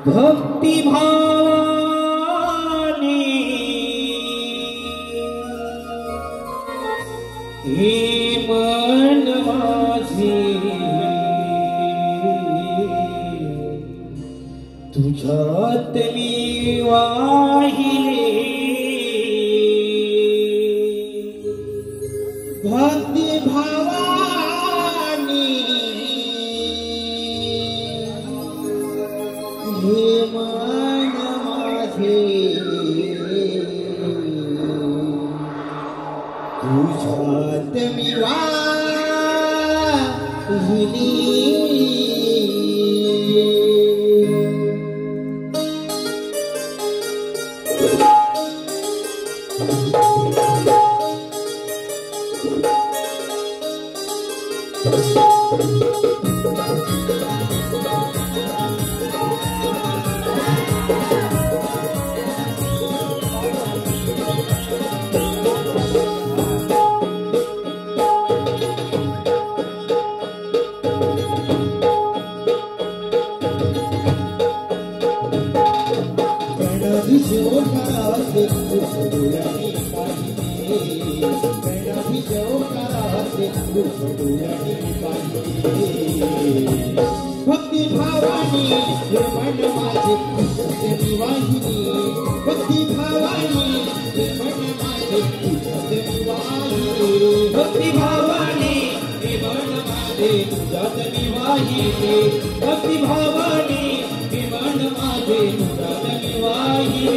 भक्ति भाव हे मन माझे तुझ्यात मी वाहिले भक्ती भावानी हे मन माझे तुझ्यात मी वाहिली भक्ती भावानी हे मन माझे तुझ्यात मी वाहिली भक्ती भावानी हे मन माझे तुझ्यात मी वाहिली भक्ती भावानी हे मन माझे तुझ्यात मी वाहिली भक्ती भावानी हे मन माझे तुझ्यात मी वाहिली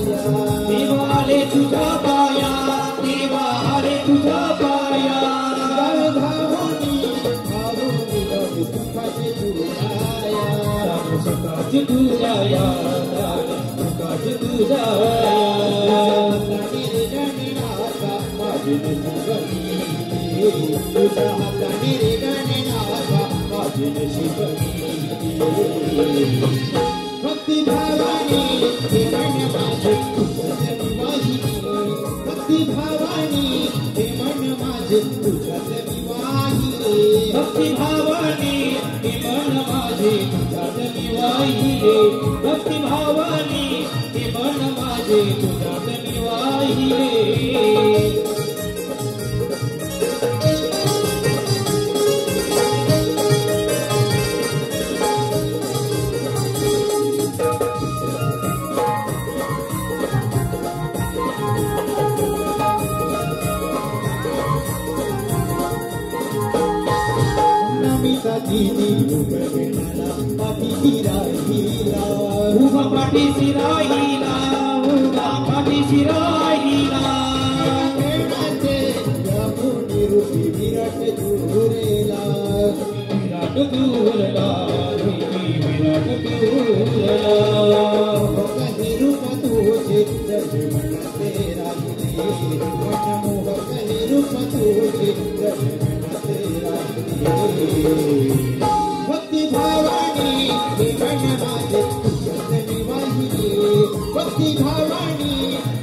देवाले तुझा पाया देवाले तुझा पाया धावनी धावनी सुखाचे तुझाया सुखाचे तुझाया सुखाचे तुझाया रे गणनाथा माझे नशीबनी तुझ्या हाताने रे गणनाथा माझे नशीबनी भक्ती भावानी हे मन माझे तुझ्यात मी वाहिली भक्ती भावानी हे मन माझे तुझ्यात मी वाहिली भक्ती भावानी हे मन माझे तुझ्यात मी वाहिली भक्ती भावानी हे मन माझे तुझ्यात मी वाहिली उभा पाठीशी राहिला उभा पाठीशी राहिला निरूपी विराट दूरेला विराट दूरला विराट दूरला निरूप तुझे जगमनाते राहिले मनमोहक निरूप तुझे जगमनाते राहिले भक्ती भावानी हे मन माझे तुझ्यात मी वाहिली भक्ती भावानी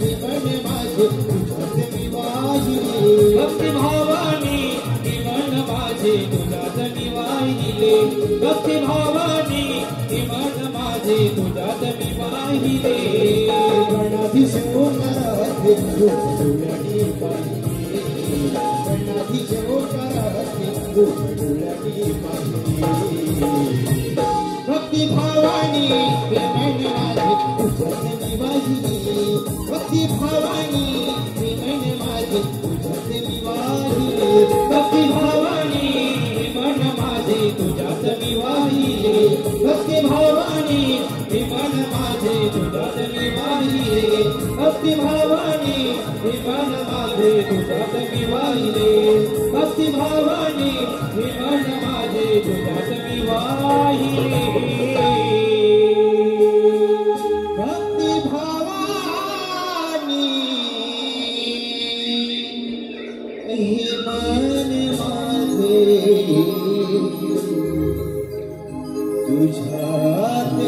हे मन माझे तुझ्यात मी वाहिली भक्ती भावानी हे मन माझे तुझ्यात मी वाहिले भक्ती भावानी हे मन माझे तुझ्यात मी वाहिले गणाधीशोकरात डोळ्यानी पाहिले गणाधीशोकरात डोळ्यानी पाहिले भक्ती भावानी हे मन माझे तुझ्यात मी वाहिली भक्ती भावानी हे मन माझे तुझ्यात मी वाहिले भक्ती भावानी हे मन माझे तुझ्यात मी वाहिले भक्ती भावानी हे मन माझे तुझ्यात मी वाहिले भक्ती भावानी हे मन माझे तुझ्यात मी वाहिले भक्ती भावानी हे मन माझे तुझ्यात मी वाहिले भक्ती भावानी हे मन माझे तुझ्यात मी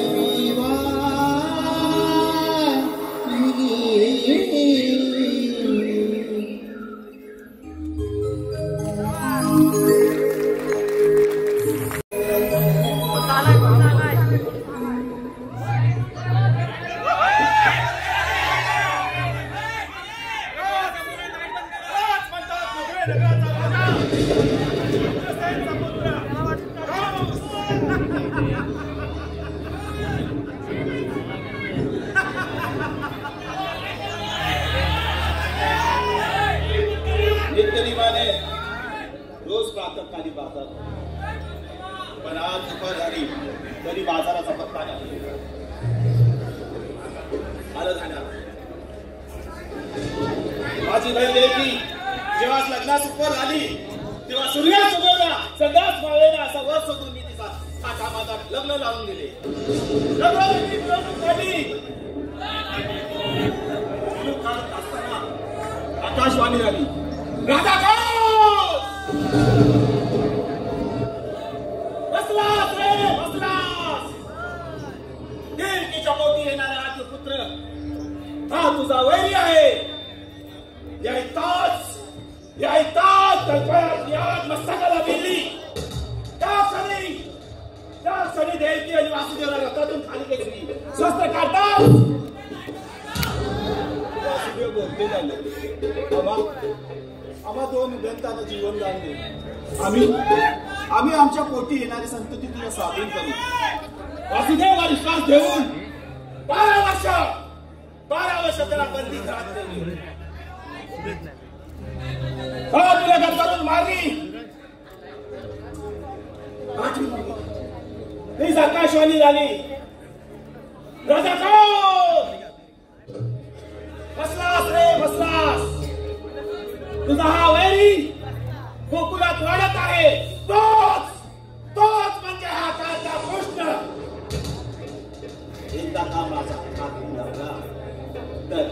वाहिली रोज प्रातःकाली बाजार पण आज दुपार झाली तरी बाजाराचा पत्ता नाही आलं झालं माझी बहीण देवी जेव्हा लग्नास उपर झाली तेव्हा सूर्यास उगवला संध्यास मावेना असा वर सोडून मी तिचा हा कामाचा लग्न लावून दिले असताना आकाशवाणी झाली राधा बसलास रे बसलास देवकी चकोती येणारा आजू पुत्र हा तुझा वैरी आहे यायताच तळपळ्यात मस्तकाला मिळली त्या क्षणी देवकी आणि वासुदेवला रथातून खाली घेतली स्वस्त काढतात वासुदेव बोलते झाले आम्हा दोन ग्रंथांना जीवन दान दे आम्ही आमच्या पोटी येणारी संतती तुला स्वाधीन करू वासुदेव विश्वास देऊन 12 वर्ष त्याला बंदी घरात ठेवली तुला गद्दारून मारली हीच आकाशवाणी झाली राजा बसलास रे बसलास तुझा हा वैरी गोकुलात वाढत आहे तोच म्हणजे हा काळचा कृष्ण एकदा का माझा हात लागला तर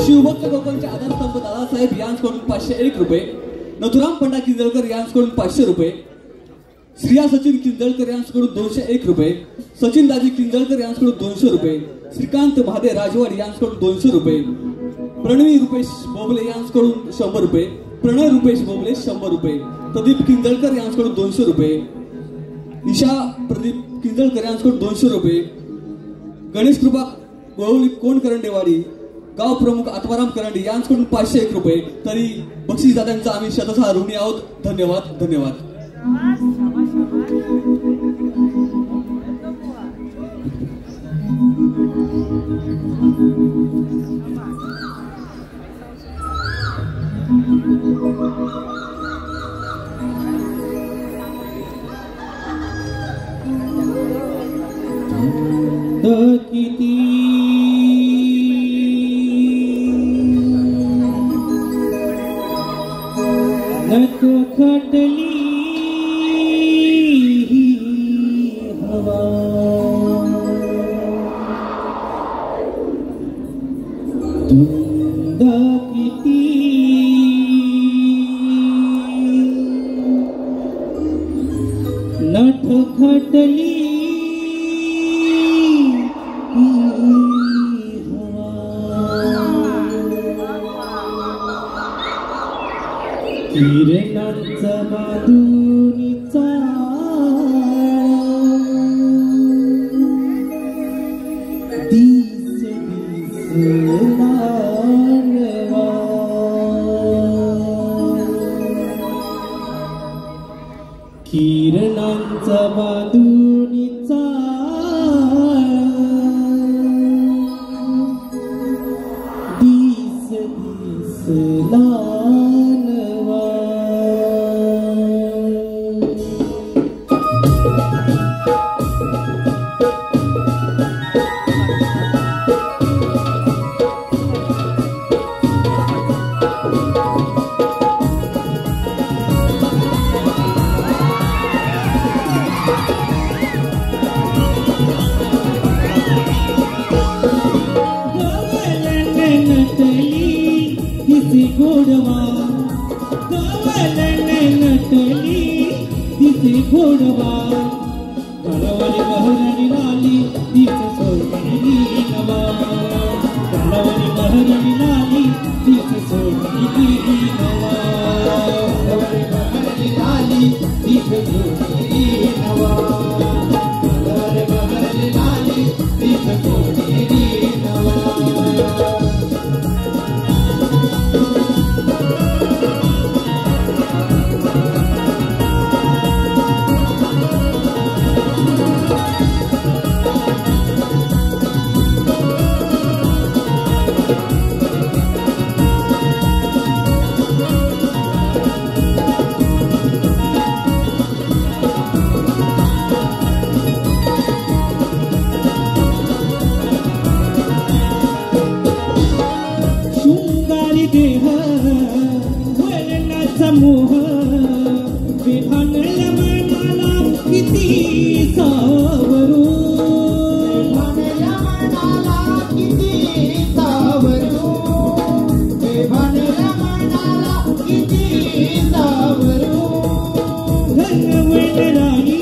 शिवभक्त गोपालचे आधारस्तंभ दादासाहेब यांच्याकडून 501 रुपये, नथुराम पंडा किंजळकर यांच्याकडून 500 रुपये, श्रिया सचिन किंजळकर यांच्याकडून 201 रुपये, सचिन दाजी किंजळकर यांच्याकडून 200 रुपये, श्रीकांत महादेव राजवाडी यांच्याकडून 200 रुपये, प्रणवी रुपेश बोबले यांच्याकडून 100 रुपये, प्रणय रुपेश बोबले 100 रुपये, प्रदीप किंजळकर यांच्याकडून 200 रुपये, निशा प्रदीप किंजळकर यांच्याकडून 200 रुपये, गणेश कृपा गोळवली कोण करंडेवाडी गाव प्रमुख आत्माराम करंडे यांच्याकडून 501 रुपये. तरी बक्षीस दादांचा आम्ही शतशः ऋणी आहोत. धन्यवाद धन्यवाद. किती नक खटली हवा नटखटली किरणांचा माधुरीचा दिस लाडवा किरणांचा माधुरीचा दिस लाडवा गोडवा गवलन नटली तिचे गोडवा गलवली बहरणी लाली तिचे सोडली नवा गलवली बहरणी लाली तिचे सोडली नवा गलवली बहरणी लाली तिचे सोडली नवा गलवली बहरणी लाली तिचे सोडली नवा देह वलनाचा मोह विभानला मनाला किती सावरू विभानला मनाला किती सावरू विभानला मनाला किती सावरू धनवनराई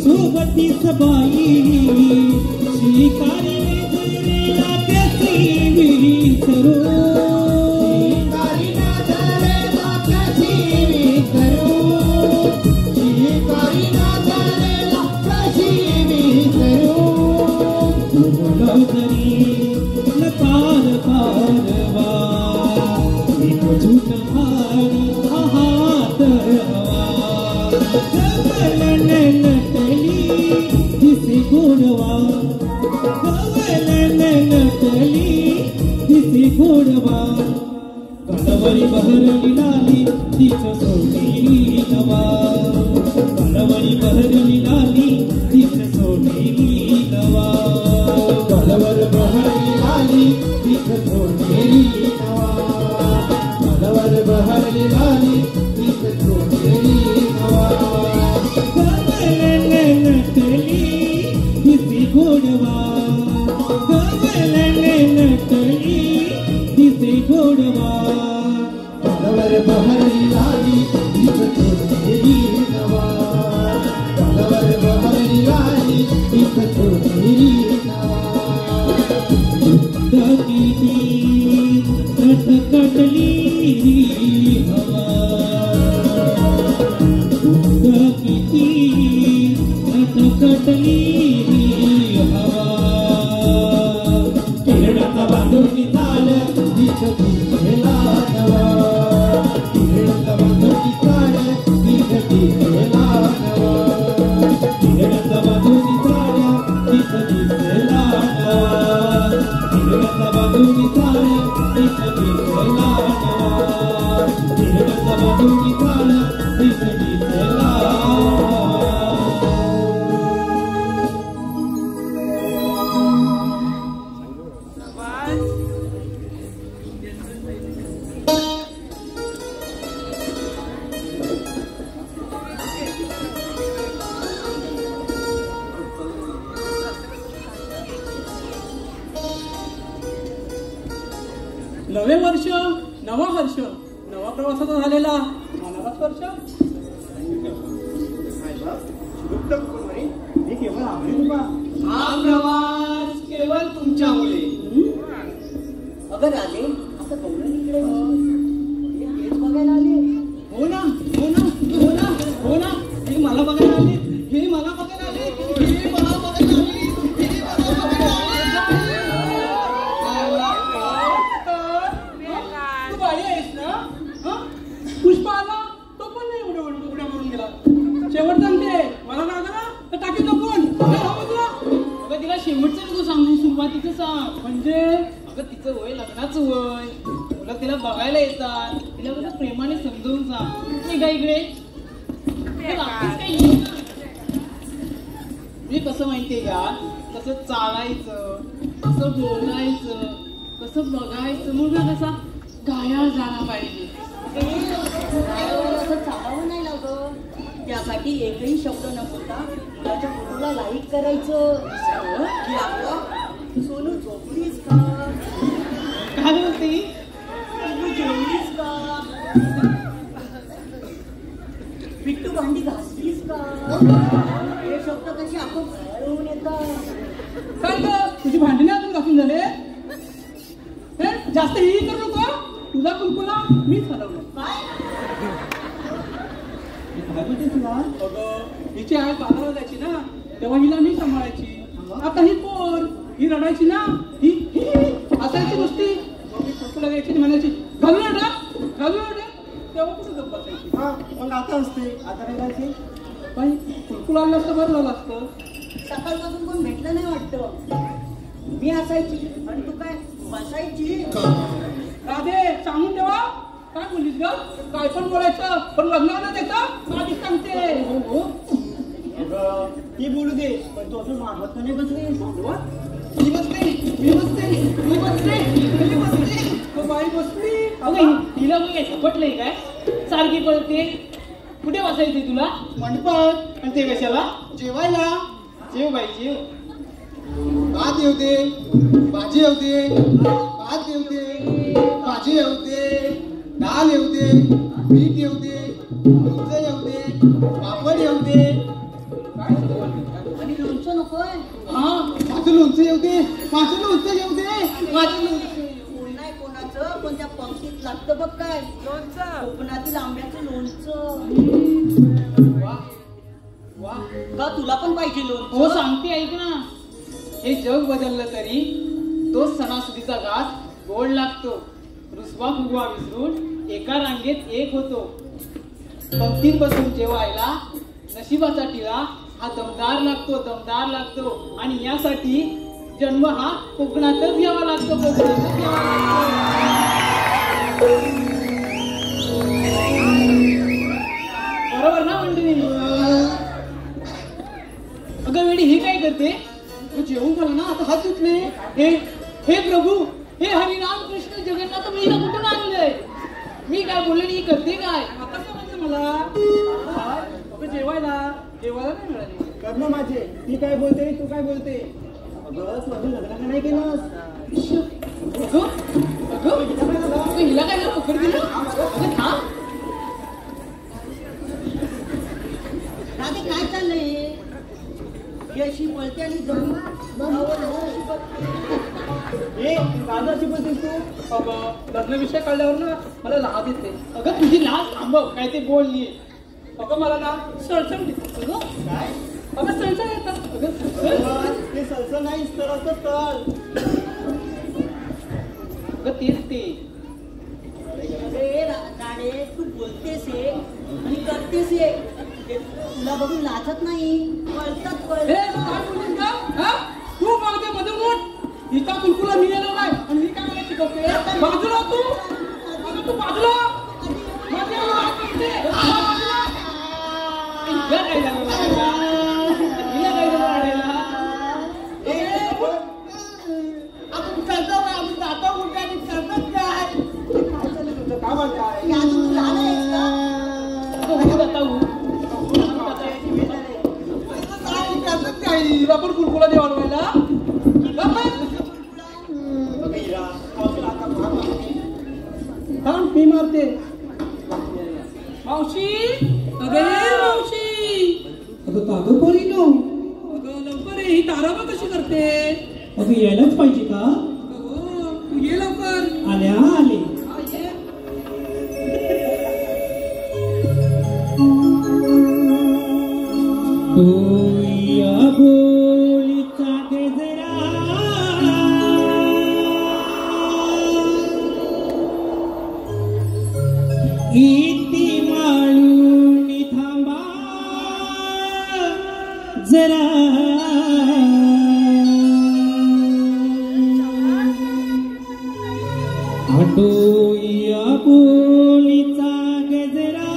सोबतीच बाई शिकारीने धरलेला त्याची विसरू घोडवा कलवरी बहरली लाली तिचं सोडली नवा कलवरी बहरली लाली तिचं सोडली नवा कलवर बहरली लाली तिचं सोडली नवा कलवर बहरली लाली तिचं सोडली नवा कवलन नटली तिची घोडवा कवलन नटली तिचे घोडवा कलवर बहरली लाली तिचं सोडली नवा कलवर बहरली लाली तिचं सोडली नवा किती नटखटली हवा किती नटखटली हवा किरणाचा बांधून चाल तिचं दिसेला नवा किरणाचा बांधून चाल तिचं दिसेला नवा किरणाचा बांधून चाल तिचं दिसेला नवा किरणाचा बांधून चाल तिचं दिसेला नवा किरणाचा बांधून चाल तिचं दिसेला नवे वर्ष नवा हर्ष नवा प्रवासाचा झालेला मनाला स्पर्श. हा प्रवास केवळ तुमच्यामुळे. अगं राजे आता गौरवणीकडे हेच बघायला आले. हो ना हो ना हो ना हो ना हे मला बघायला आले हे मला बघायला आले हे मला बघायला आले हे मला बघायला आले. तू बाई आहेस ना हं? पुष्पा आला तो पण नाही उड्या मारून गेला. शेवट सांगते मला ना तर टाकी नको तुला. अगं तिला शेवटचं नको सांगू सुरुवातीचं सांग. म्हणजे अगं तिचं वय लग्नाचं वय तुला तिला बघायला येतात तिला कसं प्रेमाने समजावून सांग. निघा इकडे मी कसं माहितीये का कसं चालायचं कसं बोलायचं कसं बघायचं मुलगा कसा गाया झाला पाहिजे. असं चालावं नाही लागत. त्यासाठी एकही शब्द न बोलता मुलाच्या फोटोला लाईक करायचं की आपलं सोनू झोपलीस का काय बोलते सोनू जेवलीस का पिट्टू भांडी घासलीस का हे शब्द कसे आपण घालून येतात. काय ग तुझी भांडी नाही अजून घासून झाले. जास्त ही करू नको. तुझा कुंकुला मीच हलवलं. काय बोलते तुला. अगं हिची आई बाजारात जायची ना तेव्हा हिला मी सांभाळायची. आता ही पोर ही रडायची ना ही असायची नुसती. मी कुंकुला द्यायची म्हणायची घालून आडा घालून आडा तेव्हा कुठं गप्प बसायची. मग आता असते आता नाही. पण कुंकुला आणलं असतं बरं झालं असतं. सकाळपासून कोण भेटलं नाही वाटतं. मी असायची आणि तू काय बसायची. राधे सांगून ठेवा काय बोललीस ग. काय पण बोलायचं पण लग्नाला द्यायचं आधी सांगते. ती बोलू दे पण तो अजून मागवत नाही बसले. मी बसते मी बसते मी बसते मी बसते तो बाई बसली. अगं तिला मग झपटलंय काय सारखी पळते. कुठे बसायचे तुला मंडपात. आणि ते कशाला जेवायला. जेव बाई जेव. भात येऊ दे भाजी येऊ दे भात येऊ दे भाजी येऊ दे डाळ येऊ दे मीठ येऊ दे लोणचं येऊ दे पापड येऊ दे आणि लोणचं नकोय. हा माझं लोणचं येऊ दे माझं लोणचं येऊ दे माझं लोणचं. कोण नाही कोणाचं पण त्या पंक्तीत लागतं बघ काय लोणचं. कोकणातील आंब्याचं लोणचं. का तुला पण पाहिजे लोणचं. हो सांगते ऐक ना. हे जग बदललं तरी तोच सणासुदीचा घास गोड लागतो. रुसवा फुगवा विसरून एका रांगेत एक होतो. पंक्तीत बसून जेवायला नशिबाचा टिळा हा दमदार लागतो आणि यासाठी जन्म हा कोकणातच घ्यावा लागतो. कोकणातच घ्यावा लागतो. बरोबर ना मंडळी. अगं वेडी हे काय करते. तू जेवून झालं ना आता हात धुतले. हे प्रभू हे हरिराम कृष्ण जगन्नाथ मी हिला कुठून आणलंय. मी काय बोलले ही करते काय. आता समजलं मला. अगं जेवायला नाही मिळाली. कर ना माझे. ती काय बोलते तू काय बोलते. अगं तू अजून लग्न नाही केलंस. अगं हिला काय पकड दिलं. अगं थांब. राधे काय चाललंय. ही अशी पळते आणि जमीन कागदाची बोलतेस तू. अगं लग्नविषय कळल्यावर ना मला लाज येते. अगं तुझी लाज थांबव काय ते बोलली. अगं मला ना सळसळ येते. काय अगं सळसळ येतात. ते सलसं नाही तर असं तळ. अगं तेच ते. अरे राणे तू बोलतेस हे आणि करतेस हे. तुला बघून लाजत नाही. कळतात हे काय बोललीस का. हा तू मागते मधून उठ. हिचा कुलकुला मी येणार नाही आणि ही काय मला शिकवते. बाजूला तू. अगं तू बाजूला. माझ्या हात करते. बाजूला. हिला काय झालं लाडायला. हिला काय झालं लाडायला. आपण करतो काय आपण जातो कुठे आणि करतात काय. काय चाललं तुझं काय म्हणताय. हे अजून तू लहान आहेस का. हिला पण कुलकुला दे वाढवायला. बघ हिरा, आता भाग थांब मी मारते. मावशी अगे मावशी. अगं कागद पोरी नो. अगं लवकर ये. ही ताराबा कशी करते? अगं यायलाच पाहिजे का? अगं तू ये लवकर. आल्या आले. हा, ये. तोया बोलीचा गजरा इति माळून थांबा जरा. आटोया बोलीचा गजरा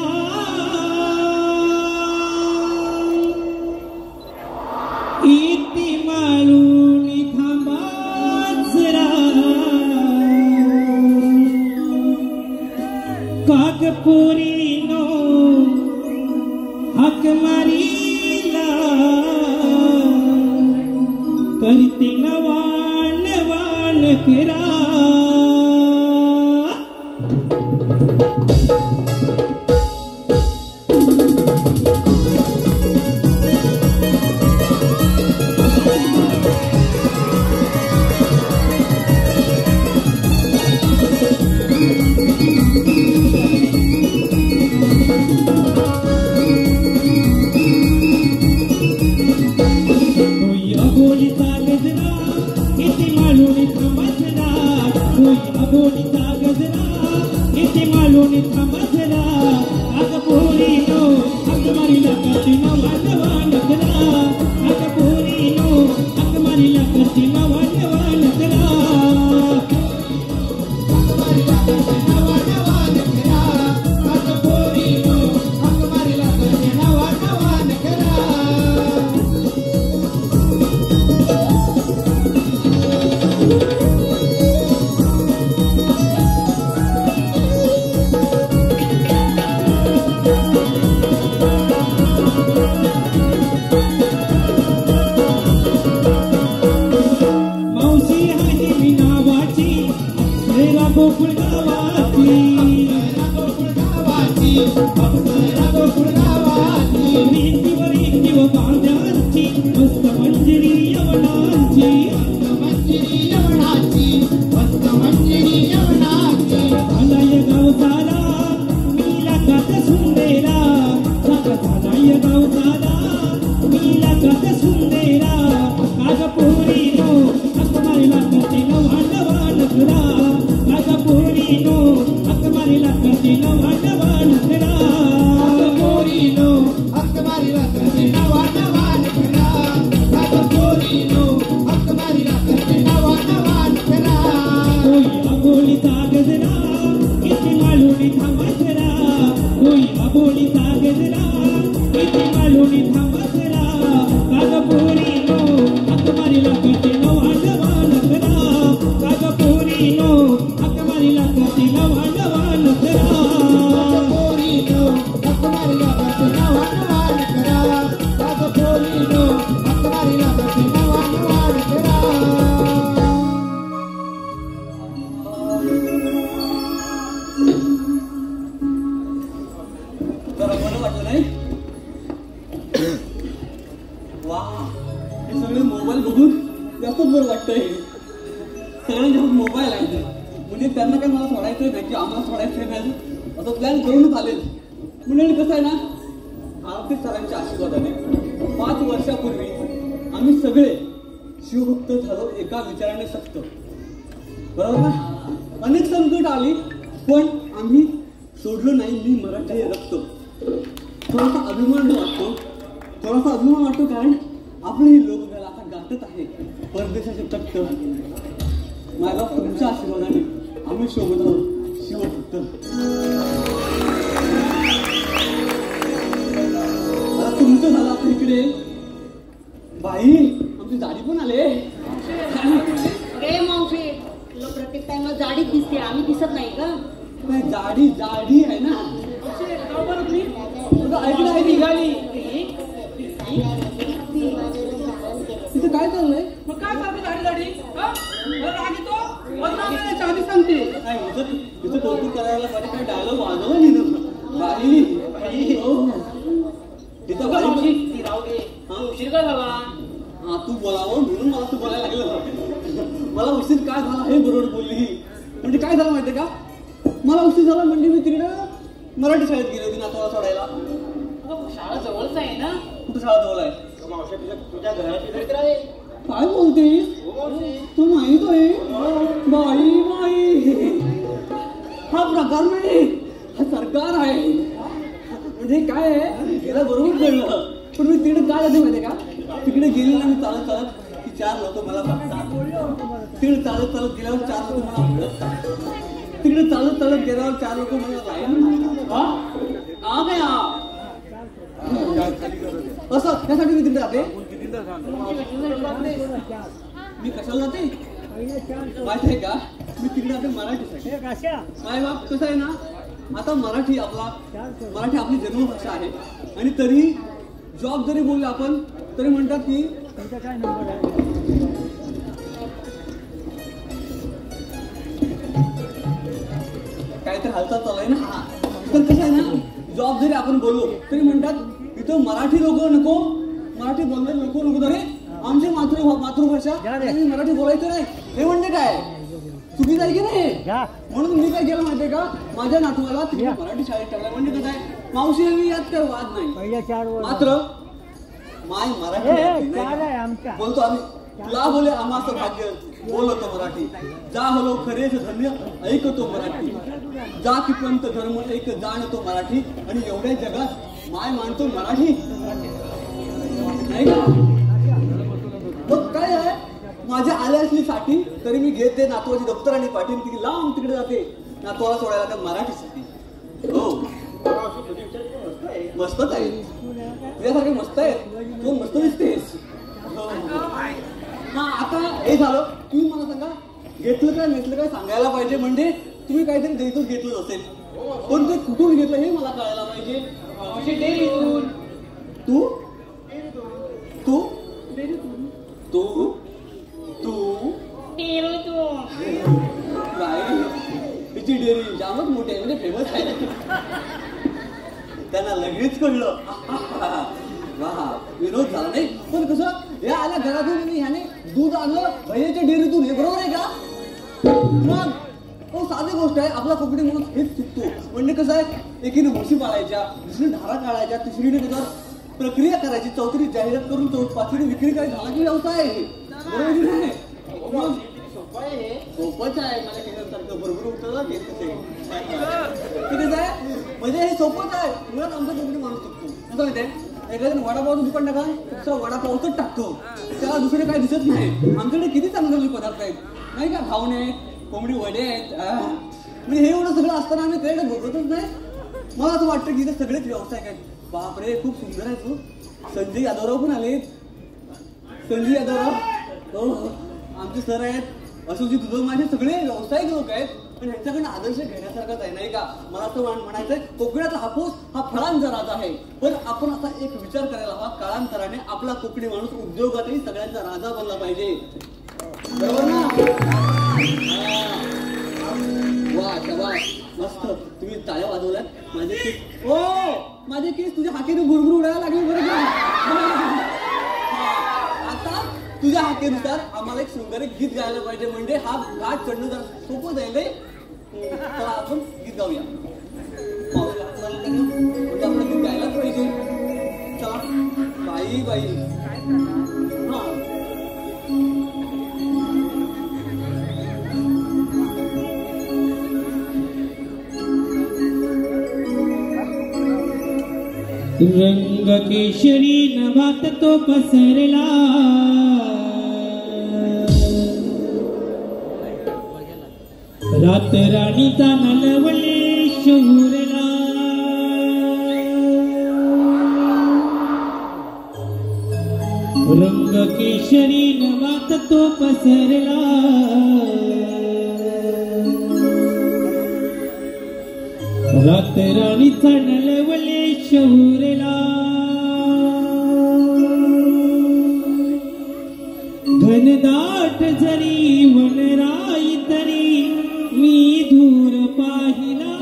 इति माळून थांबा जरा. कागपोरीनो हाक मारीला करते नवान वान करा. करायला पाहिजे काय डायलॉग वाजवला नाही ना बाई हो तिथं बाई ती राहू दे उशीर का झाला हा तू बोलावं म्हणून मला तू बोलायला लागलं मला उशीर काय झाला हे बरोबर बोलली म्हणजे काय झालं माहितीये का मला उशीर झाला म्हणजे मी तिकडे मराठी शाळेत गेली होती नातवाला सोडायला शाळा जवळच आहे ना कुठं शाळा जवळ आहे तुझ्या घराची मित्र आहे काय बोलतेस तू माहित आहे बाई बाई हा प्रकार नाही हा सरकार आहे म्हणजे काय आहे गेला बरोबर कळलं पण मी तिकडे काय जाते माहितीये का तिकडे गेली ना मी चालत चालत की 4 लोक मला बघतात तिकडे चालत चालत गेल्यावर 4 लोक मला बघतात तिकडे चालत चालत गेल्यावर 4 लोक मला लाईन आ गया असं त्यासाठी मी तिकडे जाते मी कशाला जाते माहिती आहे का मी तिकडे जाते मराठीसाठी काय बाप कसं आहे ना आता मराठी आपली जन्मभाषा आहे आणि तरी जॉब जरी बोलले आपण तरी म्हणतात की काय तर हालचाल चालू आहे ना तर कसं आहे ना जॉब जरी आपण बोललो तरी म्हणतात इथं मराठी लोक नको मराठी बोलणारे लोक नको तरी आमची मातृभाषा मराठी बोलायचं नाही हे म्हणजे काय चुकीचं आहे की नाही म्हणून मी काय केलं माहितीये का माझ्या नातवाला तिथे मराठी शाळेत टाकला म्हणजे कसं आहे मावशी यात काही वाद नाही मात्र माय मराठी बोलतो आम्ही तुला बोले आम्हाचं भाग्य बोलतो मराठी जा हलो खरेच धन्य ऐकतो मराठी जा की पंत धर्म एक जाणतो मराठी आणि एवढ्या जगात माय मानतो मराठी नाही का मग काय आहे माझ्या आल्या असली साठी तरी मी घेते नातवाची दप्तर आणि पाठीन ती लांब तिकडे जाते नातवाला सोडायला त्या मराठीसाठी हो मस्तच आहे तुझ्यासारखे मस्त आहे तू मस्त दिसतेस हा आता हे झालं तुम्ही मला सांगा घेतलं काय नेसलं काय सांगायला पाहिजे म्हणजे तुम्ही काहीतरी द्यायचं घेतलं असेल पण ते कुठून घेतलं हे मला कळायला पाहिजे तू तू तू तू काय तिची डेअरी जामच मोठी आहे म्हणजे फेमस आहे त्यांना लगेच कळलं वा विनोद झाला नाही पण कसं या आल्या घरातून ह्याने दूध आणलं भैयाच्या डेअरीतून हे बरोबर आहे का मग हो साधी गोष्ट आहे आपला कोकणी म्हणून हेच चुकतो म्हणजे कसं आहे एकीने म्हशी पाळायच्या दुसरीने धारा काढायच्या तिसरीने त्याच्यावर प्रक्रिया करायची चौथीने जाहिरात करून पाचवीने विक्री करायची झाला की व्यवसाय आहे बरोबर नाही सोपंच आहे मला केल्यासारखं बरोबर उठलं घेत कसं आहे म्हणजे हे सोपंच आहे मुळात आमचा कोकणी माणूस चुकतो असं माहिती आहे एखाद्याने वडापावचं दुकान टाका नुसतं वडापावच टाकतो त्याला दुसरे काही दिसत नाही आमच्याकडे किती चांगले पदार्थ आहेत नाही का खावणे आहेत कोंबडी वडे आहेत म्हणजे हे एवढं सगळं असताना आम्ही त्याकडे बघतच नाही मला असं वाटतं की इथे सगळेच व्यवसाय आहेत बापरे खूप सुंदर आहे तू संजय यादवराव पण आले संजय यादवराव हो आमचे सर आहेत अशोकजी तुझं माझे सगळे व्यावसायिक लोक आहेत पण ह्यांच्याकडनं आदर्श घेण्यासारखाच आहे नाही का मला असं म्हणायचंय कोकणातला हापूस हा फळांचा राजा आहे पण आपण असा एक विचार करायला हवा काळांतराने आपला कोकणी माणूस उद्योगातही सगळ्यांचा राजा बनला पाहिजे बरोबर ना वा शाबास मस्त तुम्ही टाळ्या वाजवल्यात माझे केस हो माझे केस तुझ्या हाकेने गुरगुर उडायला लागले बरं का आता तुझ्या हाकेनुसार आम्हाला एक शृंगारी गीत गायला पाहिजे म्हणजे हा घाट चढणं जरा सोपं जाईल चला आपण गीत गाऊया म्हणजे आपण गीत गायलाच पाहिजे चला बाई बाई हा रंग केशरी नभात तो पसरला रात राणीचा नलवले शहूरला रंग केशरी नभात तो पसरला रात राणीचा नलवले शहूरला घनदाट जरी वनराई तरी मी दूर पाहिला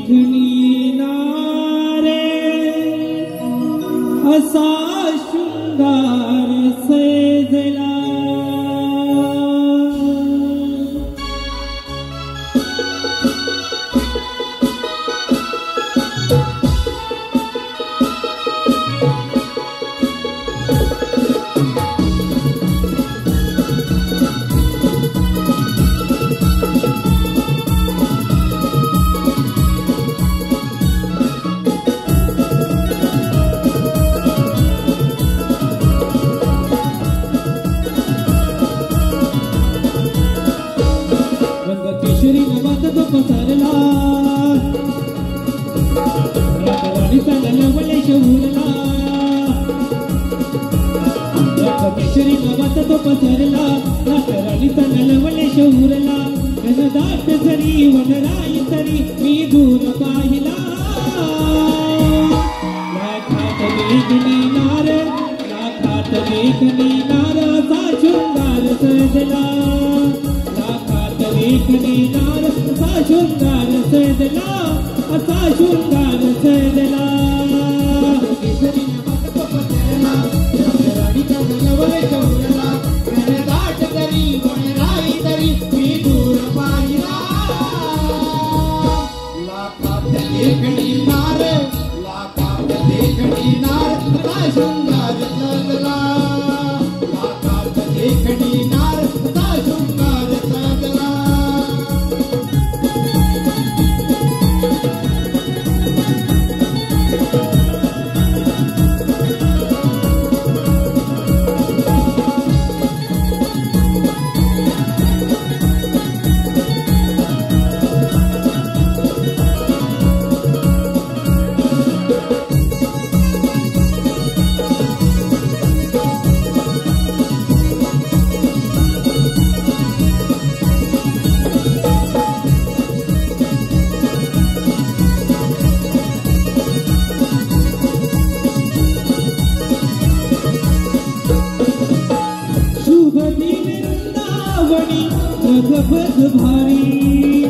देखणी नारे असा शृंगार सजला केशरी नवात तो पसरला रातराणी चालला वले शहूरला केशरी नवात तो पसरला रातराणी चालला वले शहूरला घनदाट जरी वनराई तरी मी दूर पाहिला लाखात देखणी नार लाखात देखणी नार असा शृंगार सजला देखणी नार असा शृंगार सजला असा शृंगार सजला केशरी नवात तो पसरला रातराणीचा नवले शहूरला घनदाट जरी वनराई तरी मी दूर पाहिला लाखात देखणी नार लाखात देखणी नार असा शृंगार सजला लाखात देखणी नार असा शृंगार सजला भगभग भारी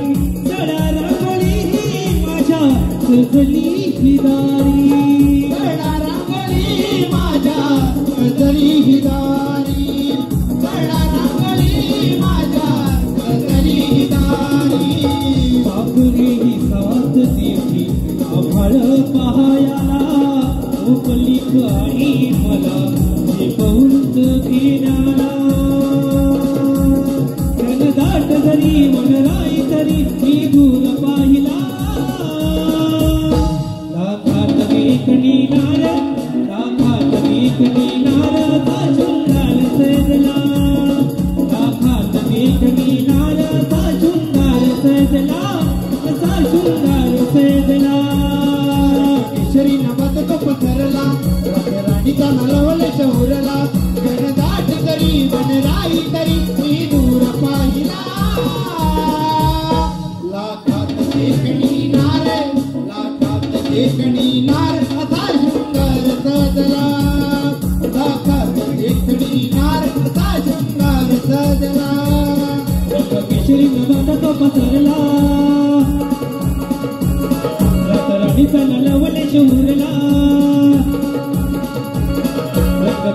चढा रांगोळी ही माझ्या सजली ही दारी चढा रांगोळी माझ्या सजली ही दारी चढा रांगोळी माझ्या सजली ही दारी बापरे ही साथ देवी आभाळ पहायला उपली आणि मला हे पौंत घेण्याला दाट जरी वनराई तरी मी दूर पाहिला लाखात देखणी नार लाखात देखणी नार असा शृंगार सजला लाखात देखणी नार असा शृंगार सजला असा शृंगार सजला केशरी नवात तो पसरला रातराणीचा नवले शहूरला घनदाट जरी वनराई तरी मी दूर पाहिला लाखात देखणी नार लाखात देखणी नार असा शृंगार सजला लाखात देखणी नार असा शृंगार सजला केशरी नवात तो पसरला रातराणीचा नवले शहूरला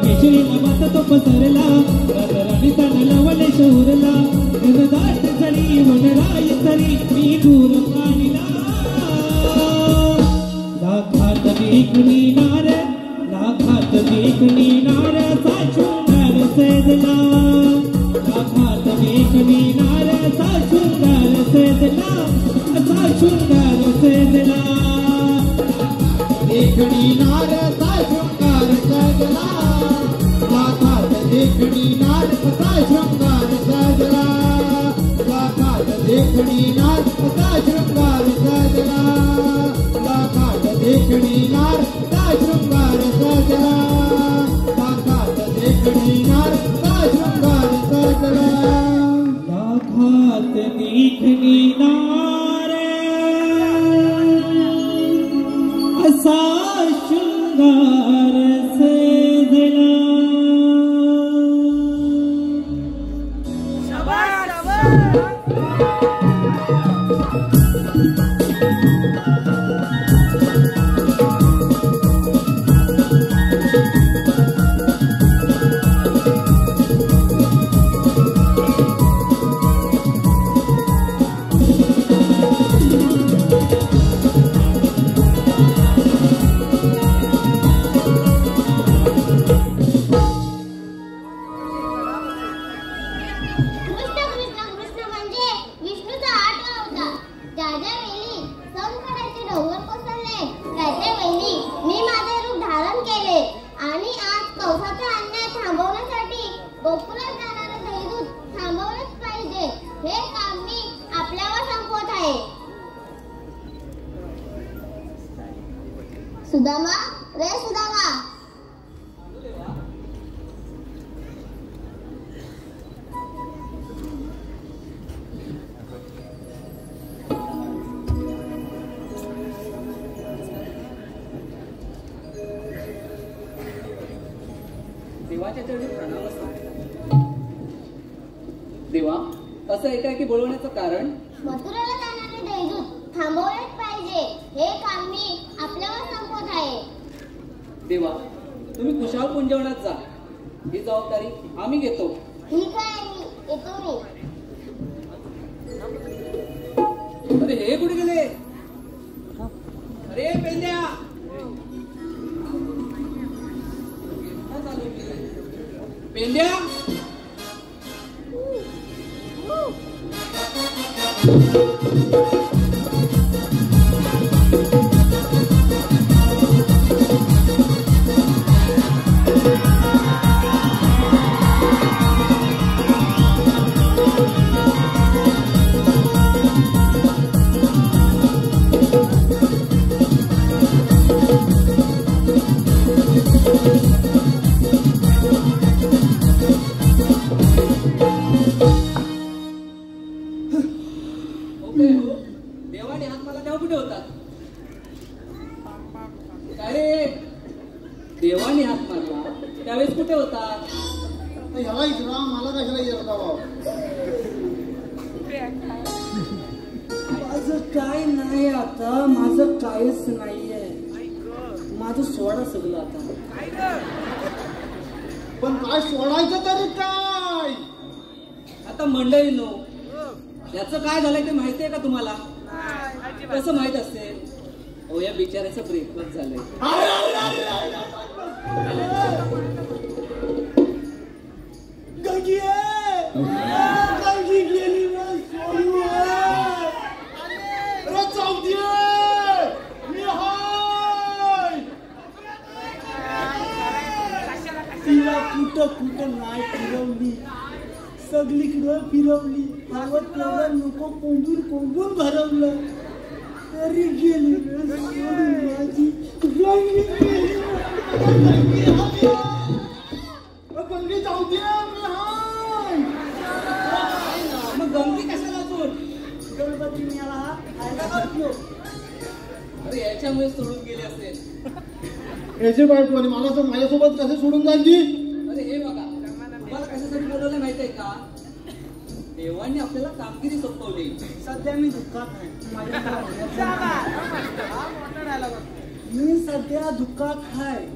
केशरी नवात तो पसरला रातराणीचा नवले शहूरला घनदाट जरी वनराई तरी मी दूर पाहिला लाखात देखणी नार लाखात देखणी नार असा शृंगार सजला लाखात देखणी नार असा शृंगार सजला असा शृंगार सजला देखणी नार असा शृंगार सजला लाखात देखणी नार असा शृंगार सजला लाखात देखणी नार असा शृंगार सजला लाखात देखणी नार असा शृंगार सजला लाखात देखणी नार असा शृंगार सजला लाखात देखणी नार असा शृंगार सजला शाबास शाबास कृष्ण कृष्ण कृष्ण म्हणजे विष्णूचा 8वा अवतार. ज्या ज्या वेळी संकटाचे डोंगर कोसळले त्या वेळी मी माझे रूप धारण केले आणि आज कंसाचा अन्याय थांबवण्यासाठी गोकुळात जाणारे दैदूत थांबवलंच पाहिजे हे काम मी आपल्यावर संपवत आहे. सुदामा रे सुदामा. देवाच्या चरणी प्रणाम असतो. देवा, असं एकाएकी बोलवण्याचं कारण? मथुरेला जाणारे दैदूत थांबवलेच पाहिजे हे काम मी आपल्यावर संपवत आहे. देवा, तुम्ही कुशाल पुंजवण्यात जा. ही जबाबदारी आम्ही घेतो. ठीक आहे, येतो मी. अरे हे कुठे गेले? अरे पेंड्या, पेंड्या. देवाने हात मला तेव्हा कुठे होता? काय रे, देवाने हात मारला त्यावेळेस कुठे होता? ह्याला इकडा मला कशाला येत बाबा. माझं काय नाही आता, माझं काहीच नाहीये. माझं सोडा सगळं आता. पण काय सोडायचं तरी काय? आता मंडळींनो, याचं काय झालंय ते माहितीये का तुम्हाला? कसं माहित असेल? हो, या बिचाऱ्याचं ब्रेकअप झालंय. तिला कुठं कुठं नाही फिरवली, सगळीकडं फिरवली. तेवढं नको कोंबून कोंबून भरवलं तरी गेली माझी. गंगी जाऊ दे. मग गंगी कशाला सोड? गणपती मिळाला फायदा करतो. अरे याच्यामुळे सोडून गेले असेल. याचे बायको आणि मला माझ्यासोबत कसे सोडून जाईल की? अरे हे बघा, तुम्हाला कशासाठी बोलवलं माहितीये का? देवांनी आपल्याला कामगिरी सोपवली. सध्या मी दुःखात आहे. मी सध्या दुःखात आहे.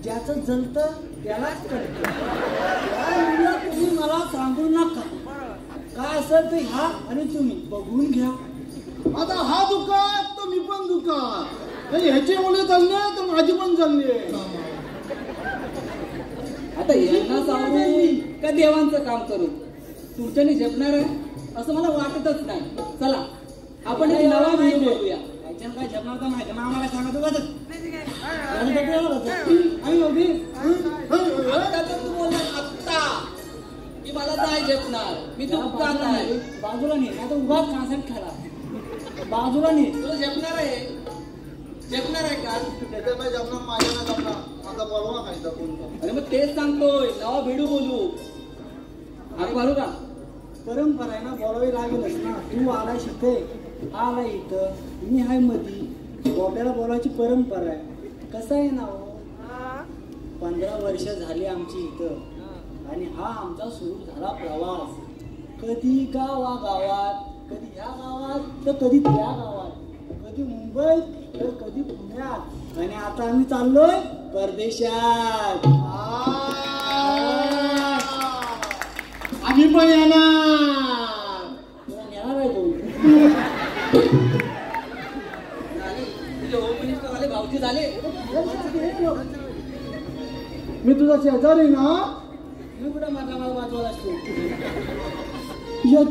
ज्याचं जलतं त्यालाच कळतं. तुम्ही मला सांगू नका. काय असेल ते ह्या आणि तुम्ही बघून घ्या. आता हा दुःखात तर मी पण दुःखात. आणि ह्याचे मुले चालले तर माझी पण चालली. आता यांना सांगू का देवांचं काम करू? तुमच्यानी झेपणार आहे असं मला वाटतच नाही. चला आपण एक नवा व्हिडिओ बघूया. याच्यानं काय झेपणार तर नाही. आम्हाला सांगत होतं आता तर तू बोलला आत्ता की मला नाही झेपणार, मी दुःखात आहे. बाजूला नाही, आता उभाच कांसात खाला. बाजूला नाही. तुला झेपणार आहे? झेपणार आहे का? त्याच्यामुळे जमणार माझ्या ना जमणार. आता बोलवा खायचा कोणता. अरे मग तेच सांगतोय, नवा व्हिडिओ बोलू. हाक मारू का? परंपरा आहे ना, बोलावी लागेलच ना. तू आला शिथे, आला इथं, मी हाय मधी. बोब्याला बोलायची परंपरा आहे. कसं आहे ना, 15 वर्ष झाली आमची इथं आणि हा आमचा सुरू झाला प्रवास. कधी गावागावात, कधी ह्या गावात तर कधी त्या गावात, कधी मुंबईत तर कधी पुण्यात, आणि आता आम्ही चाललोय परदेशात. आम्ही पण येणार. येणार आहे बोल. तुझे होम मिनिस्टर आले, भाऊजी झाले. मी तुझा शेजारी ना. मी कुठं माझा बोलास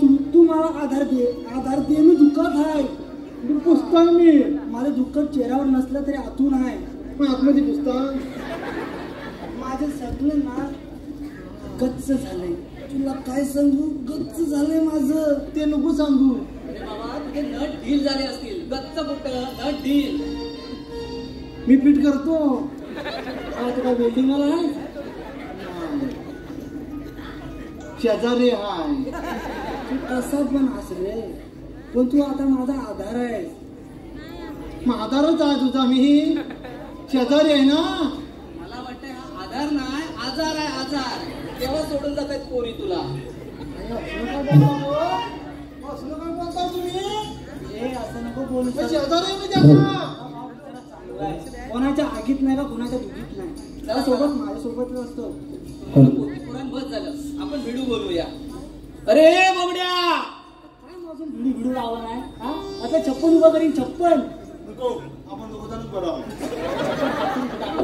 तू तू मला आधार दे मी दुःखात आहे पुस्तक मी माझं दुःख चेहऱ्यावर नसलं तरी आतून आहे पण आतमध्ये पुस्तक माझं सगळं ना गच्च झालंय तुला काय सांगू गच्च झालंय माझं ते नको सांगू अरे बाबा तुझे नट ढील झाले असतील गच्च कुठं नट ढील मी फिट करतो तुला वेल्डिंग आला आहे शेजारी हाय तू कसा पण हास रे पण तू आता माझा आधार आहे मग आधारच आहे तुझा मी शेजारी आहे ना मला वाटतंय हा आधार नाही आजार आहे आजार तेव्हा सोडून जात आहेत पोरी तुला असं नको बोलू शेजारी मी त्याला कोणाच्या आगीत नाही का कोणाच्या दुखीत नाही त्याला सोबत माझ्या सोबतच असतो बस झालं आपण व्हिडिओ बोलूया अरे बाबड्या काय माझून व्हिडिओ लावा नाही हा आता 56 उभा करीन 56 नको आपण दोघं बरोबर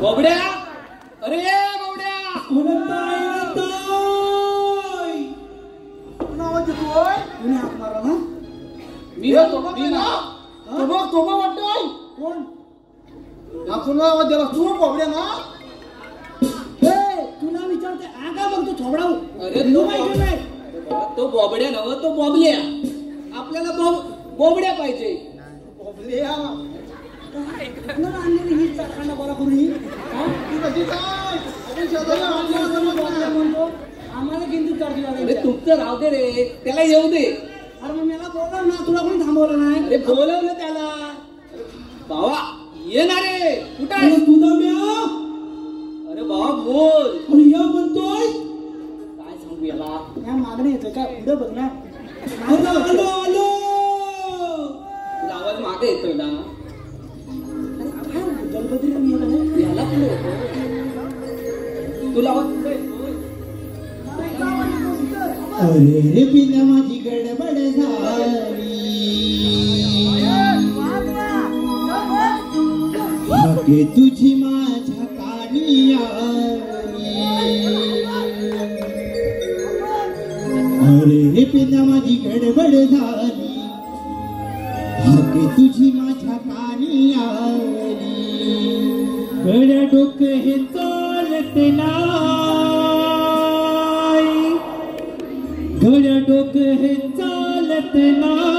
बाबड्या अरे बाबड्या आवाज येतोय तुम्ही हात मारा ना मी तोबा वाटतोय कोण तुला आवाज दिला तू बाबड्या ना तुला विचारते आगा बघतो थोबडा अरे तो बॉबड्या नव तो बॉबल्या आपल्याला बोबड्या पाहिजे बोबड्या ही चाकांना बरा करून आम्हाला किंतु अरे तुमचं राहू दे रे त्याला येऊ दे अरे मग मला बोलव ना तुला कोणी थांबवलं नाही अरे बोलवलं त्याला बाबा ये ना रे कुठं आहे तुझा म्या अरे बाबा बोल या म्हणतोय काय सांगू याला या मागणी येतोय काय पुढे बघ ना आलो आलो तुला आवाज मागे येतोय ना गणपती याला पुढे येतो तुला आवाज येतोय अरे रे बिना माझी गडबड झाली भाग्य तुझी माझ्या कानी आली अरे रे बिना माझी गडबड झाली भाग्य तुझी माझ्या कानी आली गड्या डोकं हे चालत नाही गड्या डोकं हे चालत नाही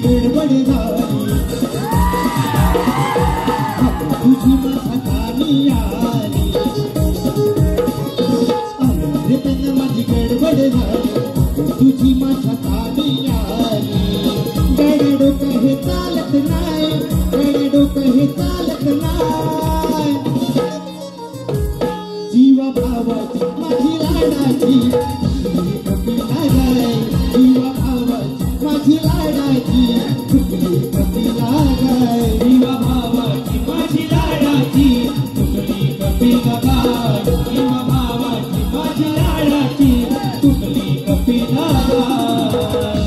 गडबड झाली तुझी माझ्या कानी आली अरे त्यांना माझी गडबड झाली तुझी माझ्या कानी आली गड डोकं हे चालत नाही गड डोकं हे चालत नाही जीवा भावाची माझी लाडाची कपिला गाय जीवा भावाची माझी लाडाची कपिला गाय जीवा भावाची माझी लाडाची तुकली कपिला गाय जीवा भावाची माझी लाडाची तुकली कपिला गाय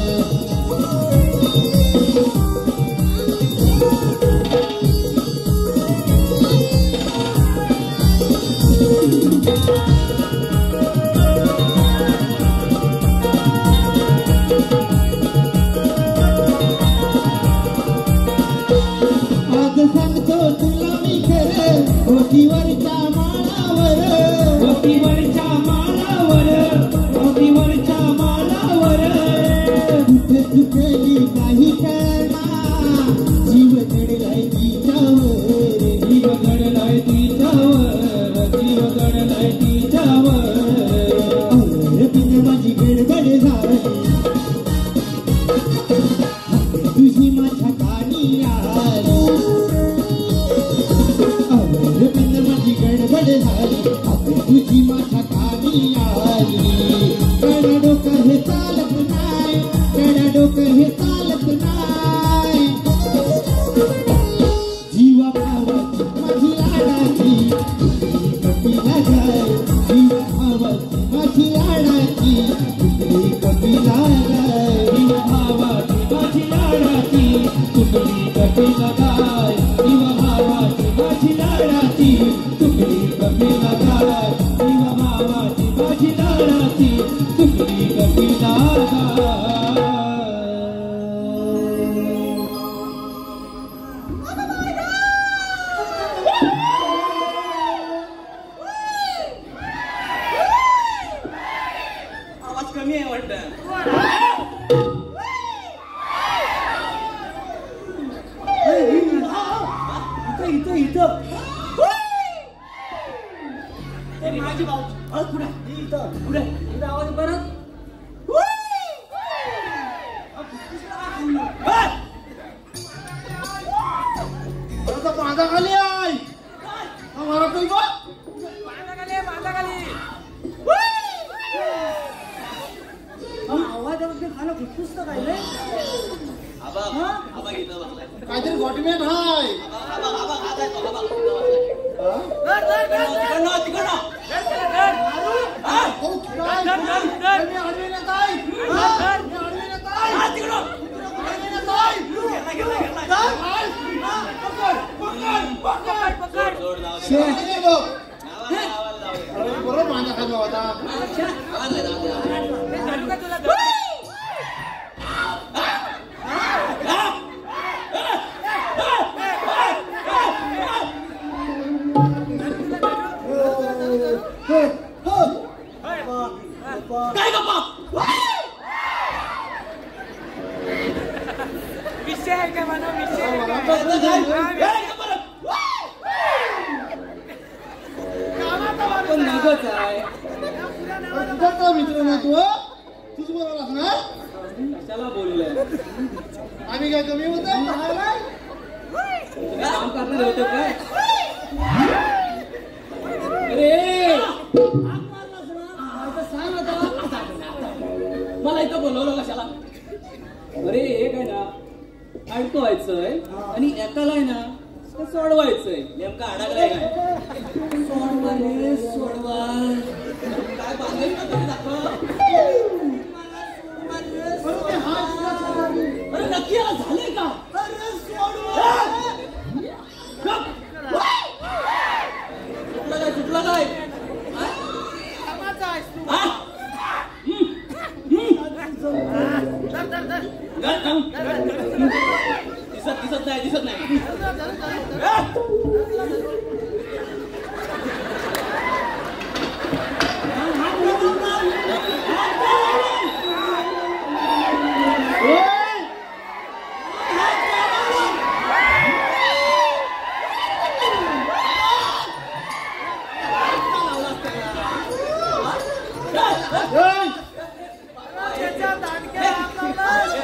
मोतीवरच्या माळावर मोतीवरच्या माळावर मोतीवरच्या माळावर कुठे चुकली काही करणार जीव घडलाय तिच्यावर जीव घडलाय तिच्यावर जीव घडलाय तिच्यावर बिन माझी गडबड झाली तुझी माझ्या कानी आली माझी गडबड झाली तुझी माझ्या कानी आली गड डोकं हे चालत नाही गड डोकं हे चालत नाही जीवा भावाची माझी लाडाची कपिला जाय जीवा भावाची माझी लाडाची कपिला जाय जीवा भावाची माझी लाडाची तुकडी कपिला गाय जीवा भावाची माझी लाडाची तुकडी कपिला गाय जीवा भावाची माझी लाडाची तुकडी कपिला गाय आवाज कमी आहे वाटतं. इथं इथं ते माझी भाऊची पुढे इथं पुढे इथं आवाज परत माझा खाली आहे हमारा कोई बा आवाजामध्ये खाणं फुसफुसतं काय रे काहीतरी गॉटमॅन हाय बरोबर माझा खाली होता काय गप्पा विषय आहे का म्हणा विषय पण नगच आहे मित्र ना तू तुझ बरोबर असणार कशाला बोलले आम्ही काय कमी होतो काम करणार होतं काय अरे सांग आता मला इथं बोलवलं कशाला अरे एक आहे ना अडकवायचंय आणि एकाला आहे ना सोडवायचंय नेमका अडकलाय काय सोडवा रे सोडवा काय बांधायचं तरी दाखव अरे नक्की याला झालंय का अरे सोडवा सुटला काय दिसत नाही दिसत नाही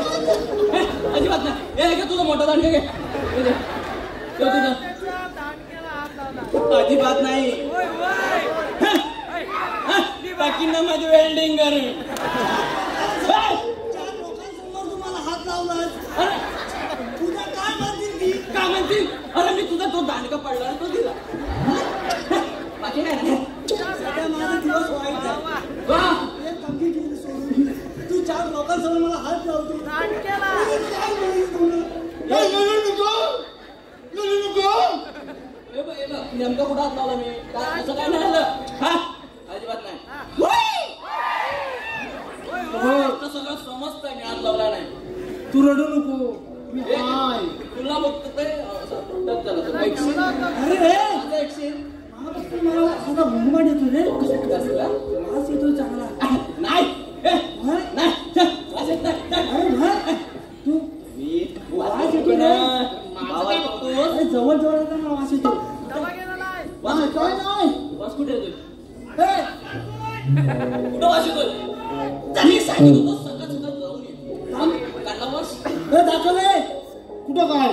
अजिबात नाही हे घे तुझं मोठा दांडगा घे तुझं अजिबात नाही बाकी ना माझी वेल्डिंग कर तुम्हाला हात लावला तुझा काय म्हणतील काय म्हणतील अरे मी तुझा तो दांडगा पडला तो दिला बाकी काय नाही माझा दिवस वाईट आहे तू 4 लोकांसमोर मला हात लावतो नेमकं कुठं हात लावला मी काय असं काय नाही झालं हा अजिबात नाही सगळं समजतंय मी हात लावला नाही तू रडू नको तुला बघतो ते मला घुमघुमाट येतो रे वास येतो चांगला नाही तू वास येतो रे जवळ जवळ येतो मला वास येतो काय नाही वास कुठे येतोय कुठं वास येतोय त्यांनी सांगितलं होतं सकाळ सकाळ जाऊन ये काढला वास दाखवले कुठं काय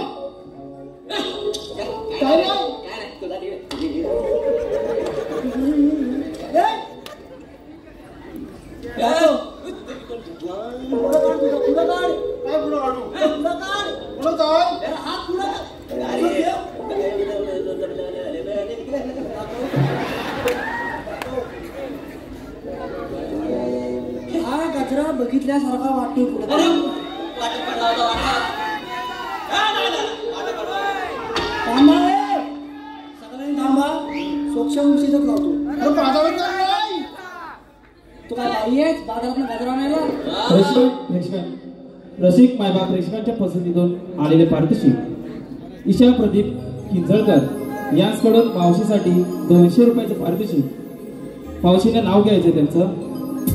काय नाही तुला पुढं काढ. पुढं जाय. जरा हात पुढं काढ. काय गजरा बघितल्यासारखा वाटतो पुढं. थांबा रे. सगळ्यांनी थांबा. सोक्ष उंचीतच लावतो. अरे बाजारात नाही. तू काय बाई आहेस बाजारात गजरा आणायला? रसिक मायबाप प्रेक्षकांच्या पसंतीतून आलेले पारितोषिक ईशा प्रदीप किंजळकर यांच्याकडून मावशीसाठी 200 रुपयाचं पारितोषिक. मावशीने नाव घ्यायचं त्यांचं.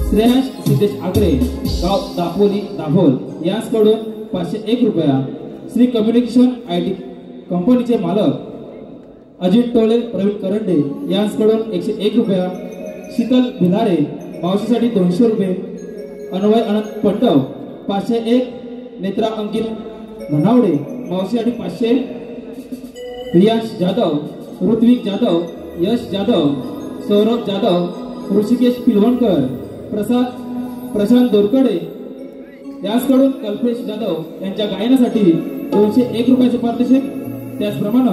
श्रेयांश सिद्धेश आगरे गाव दापोली दाभोल यांच्याकडून 501 रुपया. श्री कम्युनिकेशन IT कंपनीचे मालक अजित टोळे प्रवीण करंडे यांच्याकडून 101 रुपया. शीतल भिलारे मावशीसाठी 200 रुपये. अन्वय अनंत पंडव 501. नेत्रा अंकित धनावडे मावशीसाठी 500. रियांश जाधव, ऋत्विक जाधव, यश जाधव, सौरभ जाधव, ऋषिकेश पिलवणकर, प्रशांत दोरकडे याचकडून कल्पेश जाधव यांच्या गायनासाठी 201 रुपयाचे पारितोषिक. त्याचप्रमाणे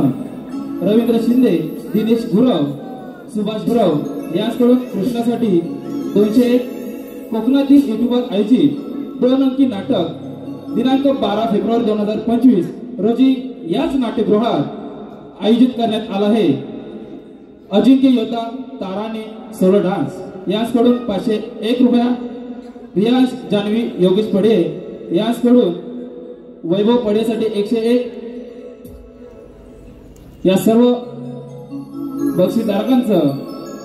रवींद्र शिंदे, दिनेश गुरव, सुभाष गुरव याचकडून कृष्णासाठी 201. कोकणातील युट्यूबर आयोजित 2 अंकी नाटक दिनांक 12 फेब्रुवारी 2025 रोजी याच नाट्यगृहात आयोजित करण्यात आला आहे. अजिंक्य योद्धा ताराने सोलो डान्स याचकडून 501 रुपया. रियाज जान्हवी योगेश पडे याचकडून वैभव पडेसाठी 101. या सर्व बक्षीसधारकांचं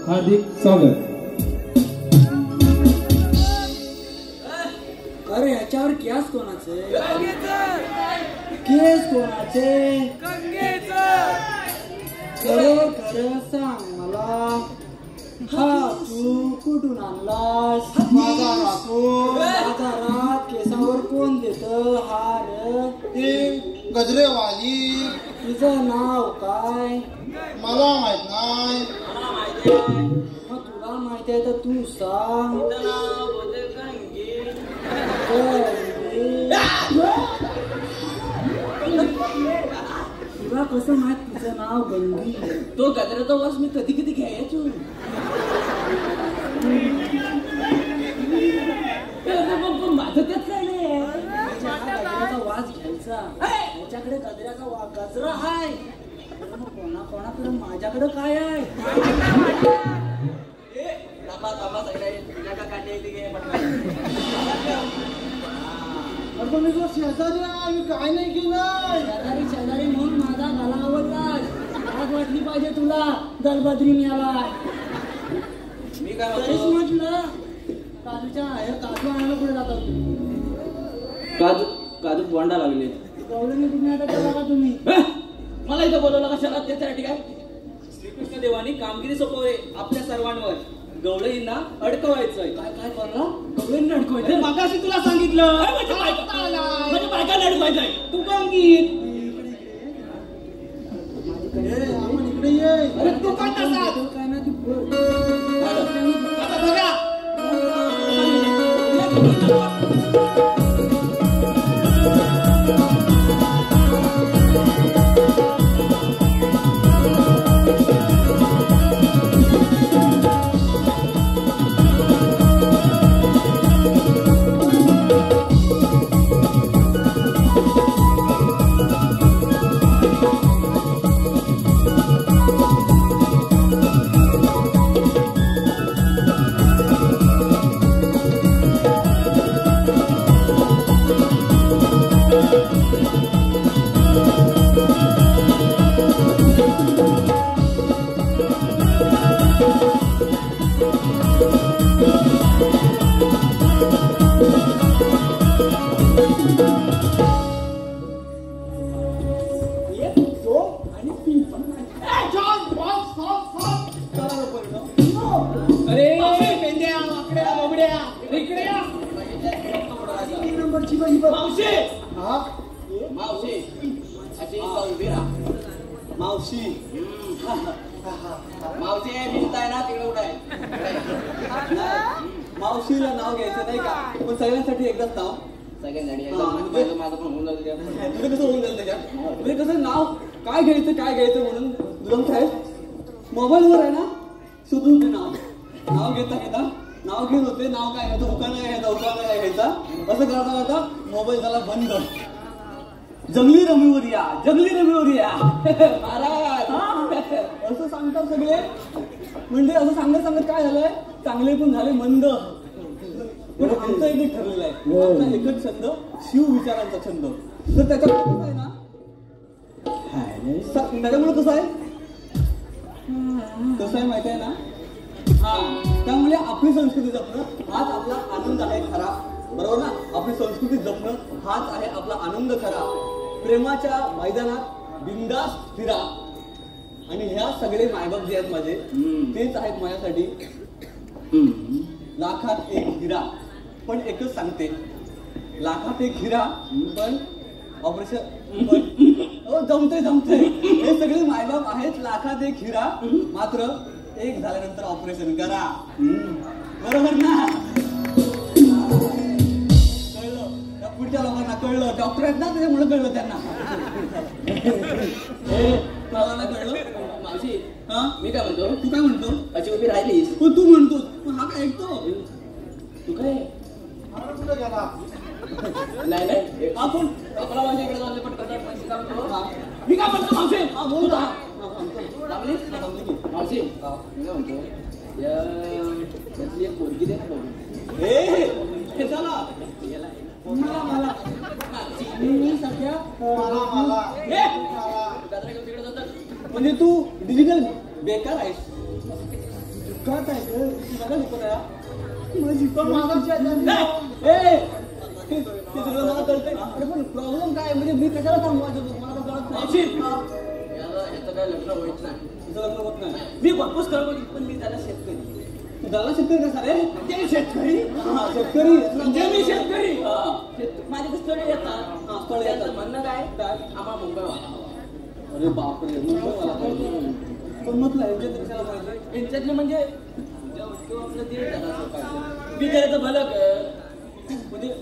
हार्दिक स्वागत. अरे ह्याच्यावर केस कोणाचे? केस कोणाचे? खरं खरं सांग मला. हा तू कुठून आणलास? बाजारात केसावर कोण देत हार? गजरेवाली. तुझं नाव काय? मला माहित नाही. मग तुला माहिती आहे तर तू सांग. तुला कसं माहित तुझं नाव गंगी? तो गजराचा वास मी कधी कधी घ्यायचो. माझं त्यात काय नाही. गजऱ्याचा वास घ्यायचा. त्याच्याकडे गजऱ्याचा गजरा आहे. कोणाकडे माझ्याकडे काय आहे? शेजारी आहे काय नाही केलं. शेजारी शेजारी म्हणून माझा गला आवडला. आज वाटली पाहिजे तुला दलबद्री मिळाला. मी काय तरीच म्हटलं काजूच्या काजू आणायला पुढे जातात. काजू काजू बोंडा लागले. गवळणी तुम्ही आता केला का तुम्ही? मला इथं बोलवलं कशाला? त्याच्यासाठी काय? श्रीकृष्ण देवानी कामगिरी सोपवले आपल्या सर्वांवर. गवळींना अडकवायचंय. काय काय करला? गवळींना अडकवायचं. मागाशी तुला सांगितलं म्हणजे बायका अडकवायचंय. तू कामगीर आपण इकडे ये. अरे तू काय तसा? काय ना तू आता बघा. मावशीला नाव घ्यायचं नाही का? पण सगळ्यांसाठी एकदाच नाव. सगळ्यांसाठी माझं पण होऊन जाईल तुझं कसं होऊन जाईल त्याच्यात म्हणजे कसं नाव काय घ्यायचं म्हणून दुलम साहेब मोबाईलवर आहे ना शोधून ते नाव घेता नाव घेत होते नाव काय घ्यायचं उका नाही घ्यायचा असं करता मोबाईल झाला बंद जंगली रमीवर या महाराज असं सांगतात सगळे म्हणजे असं सांगत काय झालंय चांगले पण झाले मंद पण आमचा एक ठरलेला आहे आमचा एकच छंद शिव विचारांचा छंद तर त्याच्यामुळे कसं आहे ना त्याच्यामुळे कसं आहे माहिती आहे ना त्यामुळे आपली संस्कृती जपणं हाच आपला आनंद आहे खरा बरोबर ना आपली संस्कृती जपणं हाच आहे आपला आनंद खरा प्रेमाच्या मैदानात बिंदास फिरा आणि ह्या सगळे मायबाप जे आहेत माझे तेच आहेत माझ्यासाठी लाखात एक हिरा पण एकच सांगते लाखात एक हिरा पण ऑपरेशन जमते हे सगळे मायबाप आहेत लाखात एक हिरा मात्र एक झाल्यानंतर ऑपरेशन करा बरोबर ना कळलं त्या पुढच्या लोकांना कळलं डॉक्टर आहेत ना त्याच्यामुळे कळलं त्यांना मला कळलं मावशी मी काय म्हणतो तू काय म्हणतो अशी उभी राहिलीस पण तू म्हणतोस पण हा काय ऐकतो तू काय कुठं गेला नाही आपण आपला माझ्या इकडे चालले पण मी काय म्हणतो मावशी हा बोल मावशी मी काय म्हणतो यातली एक पोरगी दे ना हे चला मला सध्या म्हणजे तू डिजिटल बेकार आहेस काय मला कळतंय अरे पण प्रॉब्लेम काय म्हणजे मी कशाला थांबवायचं मला कळत नाही याचं काय लग्न होत नाही तुझं लग्न होत नाही मी प्रपोज करतो पण मी त्याला शेतकरी कसा रे ते शेतकरी म्हणजे मी शेतकरी माझे स्थळे येतात म्हणणं काय आम्हाला मुंबई अरे बापरे मुंबईवाला पण म्हटलं यांच्यात कशाला पाहिजे यांच्यातले म्हणजे आपलं ते मी करायचं भलं म्हणजे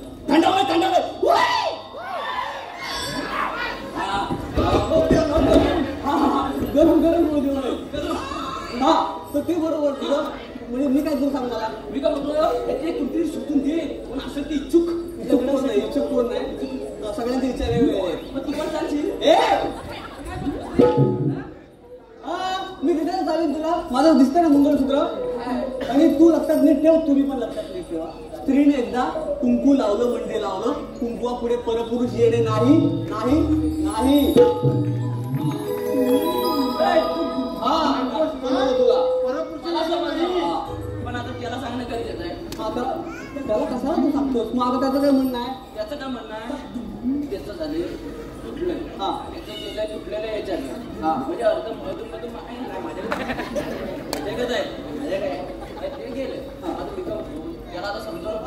गरम हा तर ते बरोबर तुझं म्हणजे मी काय तुला सांगणार मी काय म्हणतो कुठेतरी सुटून दे पण असं ते इच्छुक कोण नाही सगळ्यांची इच्छा वेगवेगळी मग तू पण चालशील मी तिथे चालेल तुला माझं दिसतंय ना मंगळसूत्र आणि तू लक्षात नीट ठेव तुम्ही पण लक्षात नीट ठेवा स्त्रीने एकदा कुंकू लावलं म्हणजे लावलं कुंकुवा पुढे परपुरुष येणे नाही पण आता त्याला सांगणं गरजेचं आहे आता त्याला कशाला तू सांगतोस मग आता त्याचं काय म्हणणं आहे त्याचं काय म्हणणं आहे त्याचं झाले तुटलेलं याच्यात म्हणजे अर्ध मधून माझ्याकडे ते गेले त्याला आता समजावून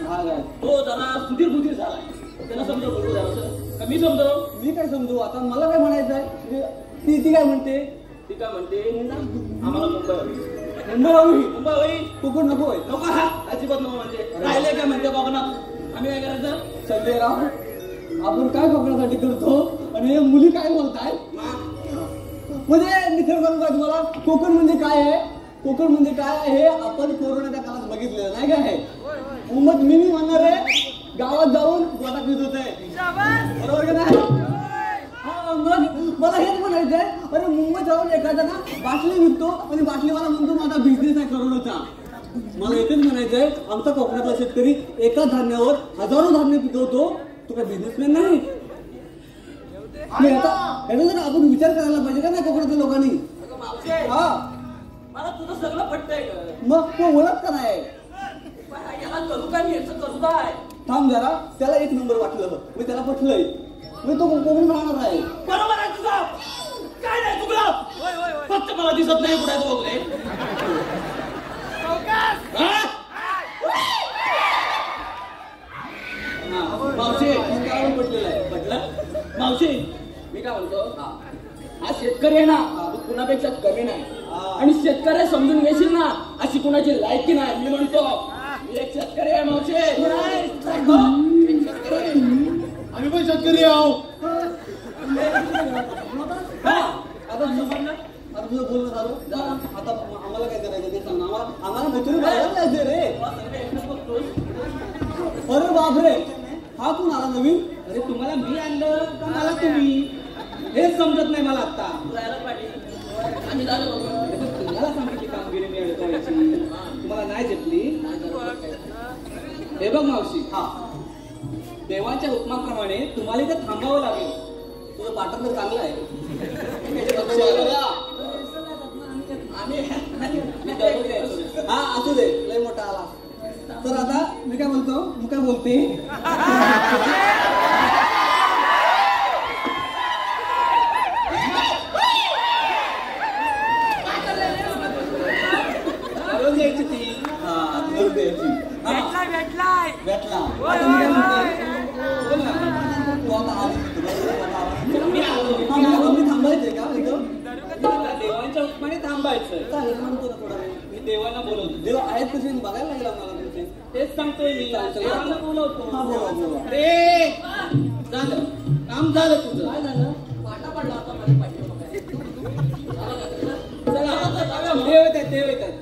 भाग आहे तो जरा सुधीर बुधीर झालाय त्याला समजावून बोलू जरा मी समजाव मी काय समजू आता मला काय म्हणायचं आहे ती काय म्हणते आम्हाला मुंबई हवी कोकण नको हा अजिबात नको म्हणजे राहिले काय म्हणते कोकणात आम्ही काय करायचं संजय राव आपण काय कोकणासाठी करतो आणि हे मुली काय बोलताय म्हणजे मी खरं सांगू का तुम्हाला कोकण म्हणजे काय आहे हे आपण कोरोनाच्या काळात बघितलेलं नाही काय आहे मुंबईत मी म्हणणार आहे गावात जाऊन गोटा पित होते बरोबर का नाही मग मला हेच म्हणायचंय अरे मुंबईत जाऊन एखादा ना बाटली विकतो आणि बाटलीवाला म्हणतो माझा बिझनेस आहे करोडोचा मला एकच म्हणायचंय आमचा कोकणातला शेतकरी एका धान्यावर हजारो धान्य पिकवतो तो काय बिझनेसमॅन नाही याचा जर आपण विचार करायला पाहिजे का नाही कोकणातल्या लोकांनी मला तुझं सगळं पटतंय मग तो ओळख का नाही याला करू काय मी याचं करू काय थांब जरा त्याला एक नंबर वाटलं मी त्याला पटलंय मी तो कोकण राहणार आहे बरोबर आहे तुझा काय नाही तुला फक्त मला दिसत नाही कुठे तू वगैरे मावशी पटलेलं आहे पटलं मावशी मी काय म्हणतो हा शेतकरी आहे ना तू कुणापेक्षा कमी नाही आणि शेतकरी समजून घेशील ना अशी कुणाची लायकी नाही मी म्हणतो मी एक शेतकरी आहे मावशी आम्ही पण शेतकरी आहो. आता तुझं बोलणं झालं जा. आता आम्हाला काय करायचं ते सांग. आम्हाला मजुरी बघायला जायचं रे. अरे बापरे, हा कोण आला नवीन? अरे तुम्हाला मी आणलं का मला तुम्ही? हेच समजत नाही मला आता. तुम्हाला सांगितली कामगिरी मी अडकवायची, तुम्हाला नाही झेपली. हे बघ मावशी, हा, देवाच्या हुकमाप्रमाणे तुम्हाला इथे थांबावं लागेल. तुझं पाठन तर चांगलं आहे. हा असू दे, लय मोठा आला. तर आता मी काय बोलतो, मी काय बोलते. रोज यायची ती. हा, रोज द्यायची. भेटला. आता मी काय म्हणते, बोल ना. तू आता आली मी थांबायचंय का एकदम? देवांच्या हुकमाने थांबायचं. चालेल, म्हणतो ना थोडा वेळ. मी देवांना बोलवतो. देव आहेत कसे बघायला लागेल आम्हाला तुमचे. तेच सांगतोय मी. देवांना बोलवतो. हा, बोला. रे झालं काम, झालं तुझं. काय झालं? पाटा पडला आता माझ्या पाठीवर. चला, देव येतात, देव येतात.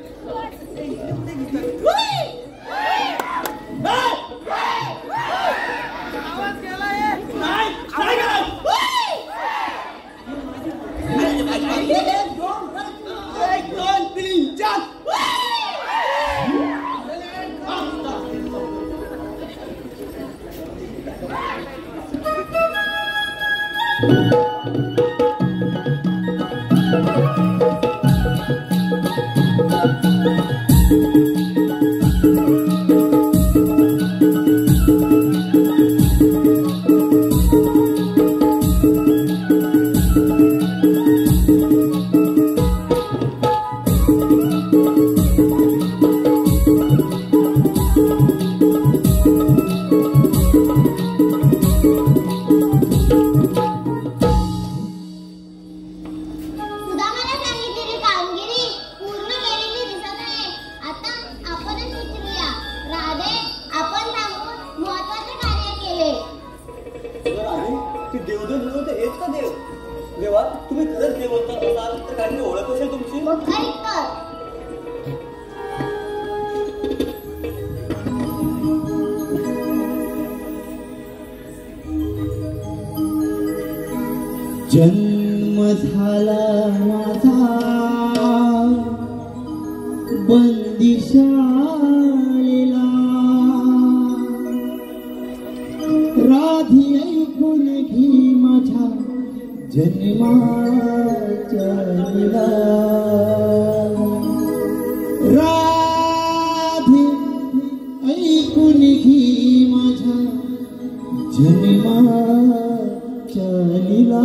जन्म झाला माझा बंदिशाळेला, राधी ऐकून घे माझ्या जन्माच्या लीला. राधी ऐकून घे माझ्या जन्माच्या लीला.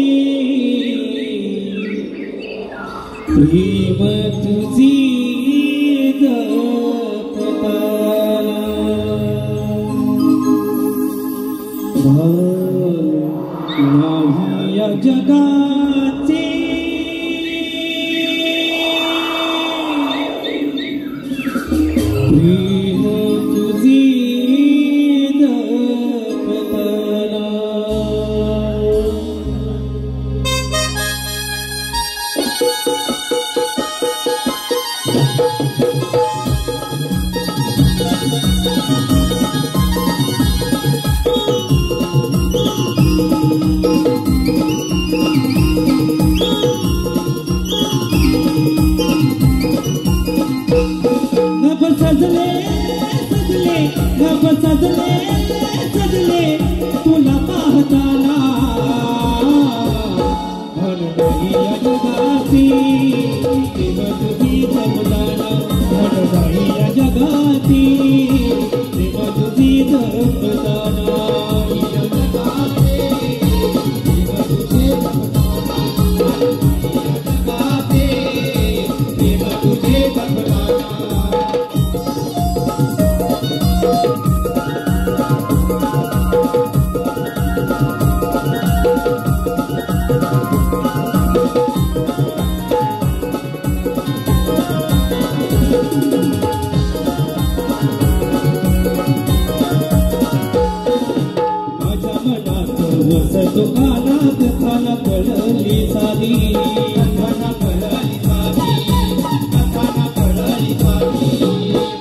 प्रेम तुझी जपताना नाही या जगाचे प्रेम तुझी जपताना सजले सजले गप सजले सजले तुला पाहताना धन नाही या जगाती प्रेम तुझी जपताना धन नाही या जगाती प्रेम तुझी जपताना या जगाते प्रेम तुझे जपताना जगाते प्रेम तुझे जपताना वसतो आला कथाना कळली साधी कथाना कळली साधी कथाना कळली साधी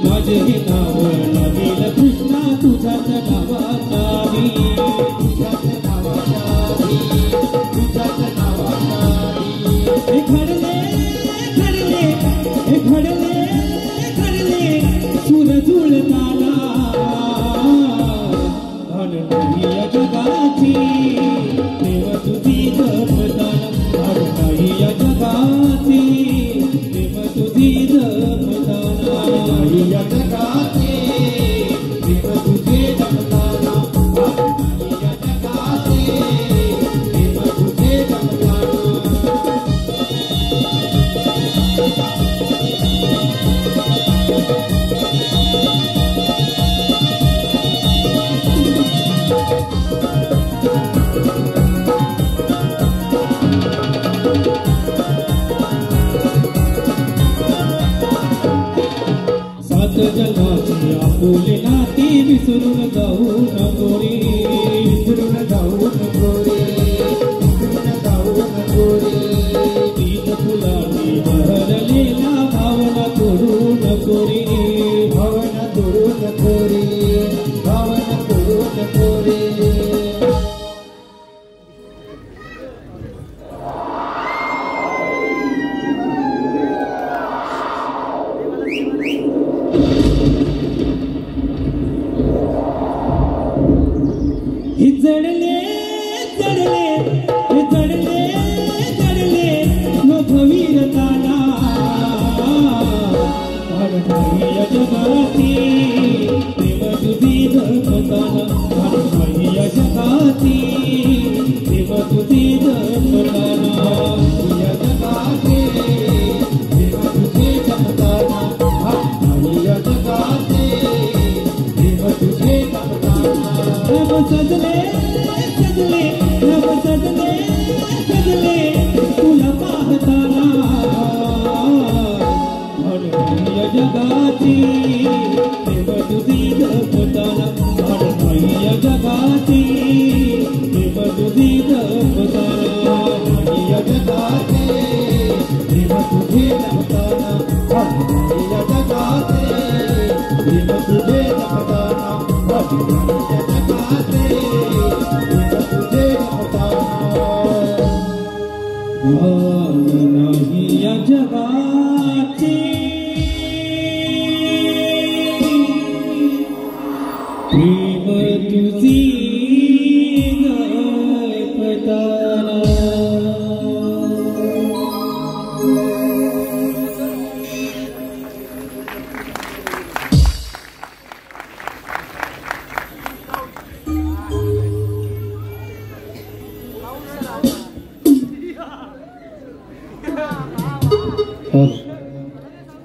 माझे हे नाव नवीन कृष्णा तुझ्याच नावाचावी तुझ्याच नावाचावी तुझ्याच नावाचावी हे घडले घडले हे घडले घडले सुर जुळताना धन नाही या जगाची प्रेम तुझी जपताना धन नाही या जगाची प्रेम तुझी जपताना नाही या जगाची प्रेम तुझे जपताना धन नाही या जगाची प्रेम तुझे जपताना जगाची आपुले नाती विसरून जाऊ नकोरी विसरून जाऊ नकोरी विसरून जाऊ नकोरी तीन फुलांनी बहरलेला भावना तोडू नकोरी भावना तोडू नकोरी भावना तोडू नकोरी जडले जडले जडले जडले भवीरताना धन नाही या जगाती प्रेम तुझी जपताना धन नाही या जगाती प्रेम तुझी जपताना या जगाते प्रेम तुझे जपताना धन नाही या जगाते प्रेम तुझे जपताना सजले सजले रब सजले सजले तुला पाहताना धन नाही या जगाची प्रेम तुझी जपताना धन नाही या जगाची प्रेम तुझी जपताना नाही या जगाची प्रेम तुझे जपताना धन नाही या जगाची प्रेम तुझे जपताना धन नाही या जगाची नाही या जगाची प्रेम तुझी जपताना Wow.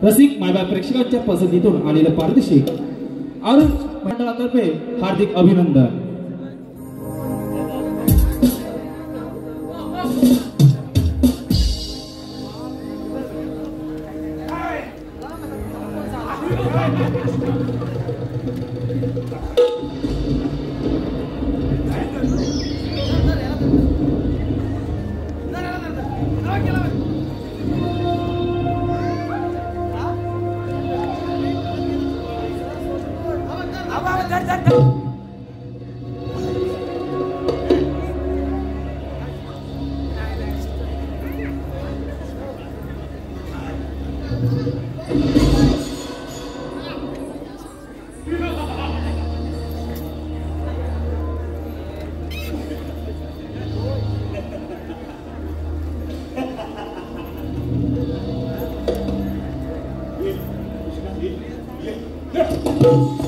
रसिक मायबाप प्रेक्षकांच्या पसंतीतून आलेलं पारितोषिक अरुण मंडळातर्फे हार्दिक अभिनंदन. Thank you.